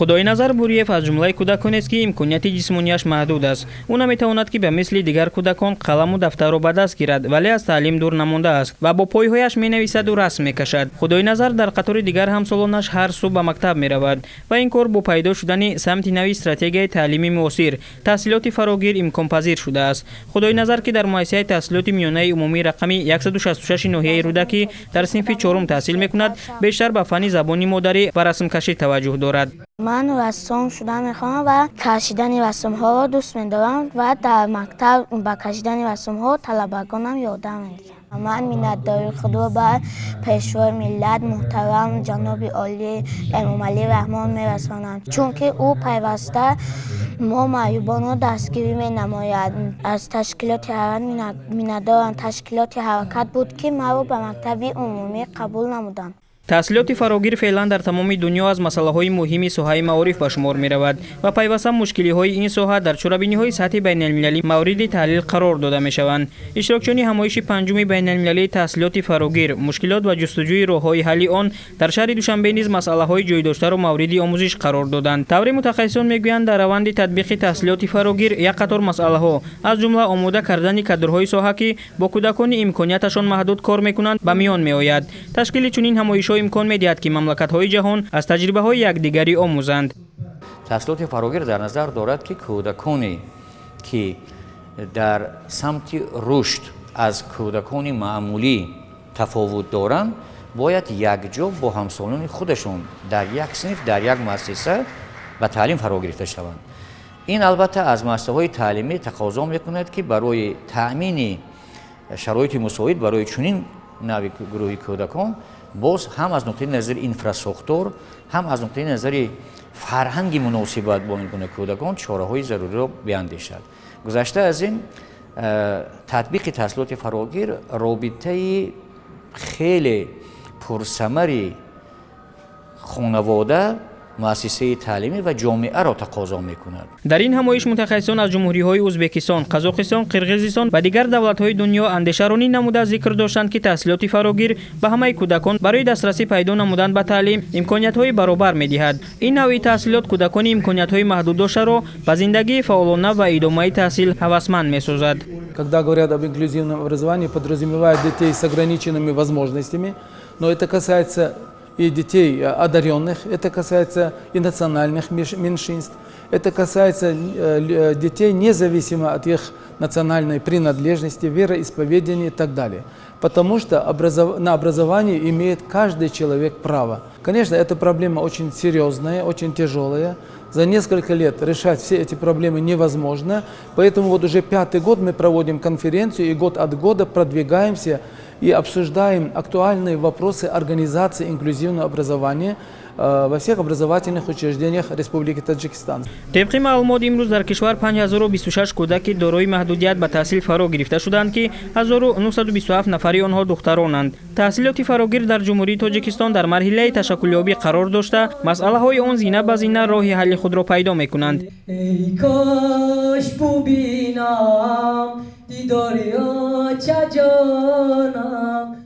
خدойنазар буриев аз ҷумлаи кӯдаконе аст ки имконияти ҷисмонияш маҳдуд аст. ӯ наметавонад ки ба мисли дигар кӯдакон қаламу дафтарро ба даст гирад, вале аз таълим дур намондааст ва бо пойҳояш менависаду расм мекашад. خدойназар дар қатори дигар ҳамсолонаш ҳар субҳ ба мактаб меравад ва ин кор бо пайдо шудани самти нави стратегияи таълими муосир таҳсилоти фарогир имконпазир шудааст. خدойназар ки дар муассисаи таҳсилоти миёнаи умумии рақами 166 ноҳияи рӯдакӣ дар синфи 4 таҳсил мекунад, бештар ба фани забони модарӣ ва расмкашӣ таваҷҷӯҳ дорад. من رسام شدن میخوام و کشیدن رسم ها رو دوست می‌دارم و در مکتب با کشیدن رسم ها طلبگانم یادم میگیرم. من میnnatداری خدا بر پیشوای ملت محترم جناب عالی امام علی رحمان میرسانم، چون که او پیوسته ما معیوبان را دستگیری مینماید. از تشکیلات حرکت میnnatدارم. تشکیلات حرکت بود که ما رو به مکتب عمومی قبول نمودند. таҳсилоти фарогир феълан дар тамоми дунё аз масъалаҳои муҳими соҳаи маориф ба шумор меравад ва пайваста мушкилиҳои ин соҳа дар чорабиниҳои сатҳи байналмилалӣ мавриди таҳлил қарор дода мешаванд. иштирокчиёни ҳамоиши панҷуми байналмилалии таҳсилоти фарогир, мушкилот ва ҷустуҷӯи роҳҳои ҳалли он дар шаҳри Душанбе низ масъалаҳои ҷойдоштаро мавриди омӯзиш қарор доданд. таври мутахассисон мегӯянд дар раванди татбиқи таҳсилоти фарогир як қатор масъалаҳо аз ҷумла омода кардани кадрҳои соҳа ки бо кӯдакони имконияташон маҳдуд кор мекунанд ба миён меояд. ташкили чунин ҳамоишҳо имкон медиҳад ки мамлакатҳои ҷаҳон аз таҷрибаҳои якдигарӣ омӯзанд. таҳсилоти фарогир дар назар дорад ки кӯдаконе ки дар самти рушд аз кӯдакони маъмулӣ тафовут доранд бояд якҷо бо ҳамсолони худашон дар як синф дар як муассиса ба таълим фаро гирифта шаванд. ин албатта аз муассисаҳои таълимӣ тақозо мекунад ки барои таъмини шароити мусоид барои чунин нави гурӯҳи кӯдакон боз ҳам аз нуқтаи назари инфрасохтор ҳам аз нуқтаи назари фарҳанги муносибат бо ин гуна кӯдакон чораҳои заруриро биандешад. гузашта аз ин татбиқи таҳсилоти фарогир робитаи хеле пурсамари хонавода муассисаи таълимӣ ва ҷомеаро тақозо мекунад. дар ин ҳамоиш мутахассисон аз ҷумҳуриҳои ӯзбекистон, қазоқистон, қирғизистон ва дигар давлатҳои дунё андешаронӣ намуда зикр доштанд ки таҳсилоти фарогир ба ҳамаи кӯдакон барои дастрасӣ пайдо намудан ба таълим имкониятҳои баробар медиҳад. ин навъи таҳсилот кӯдакони имкониятҳои маҳдуддоштаро ба зиндагии фаъолона ва идомаи таҳсил ҳавасманд месозад. Когда говорят об инклюзивном образовании, подразумевают детей с ограниченными возможностями, но это касается и детей одаренных, это касается и национальных меньшинств, это касается детей независимо от их национальной принадлежности, вероисповедания и так далее. Потому что на образование имеет каждый человек право. Конечно, эта проблема очень серьезная, очень тяжелая. За несколько лет решать все эти проблемы невозможно. Поэтому вот уже 5-й год мы проводим конференцию и год от года продвигаемся и обсуждаем актуальные вопросы организации инклюзивного образования во всех образовательных учреждениях Республики Таджикистан. طبق маълумот имрӯз дар кишвар 5026 кӯдаки дорои маҳдудият ба таҳсил фаро гирифта шуданд ки 1927 нафари онҳо духтаронанд. таҳсилоти фарогир дар ҷумҳурии Тоҷикистон дар марҳилаи ташаккулёбӣ қарор дошта, масъалаҳои он зина ба зина роҳи ҳалли худро пайдо мекунанд. ای کاش ببینم دیداری چه جانم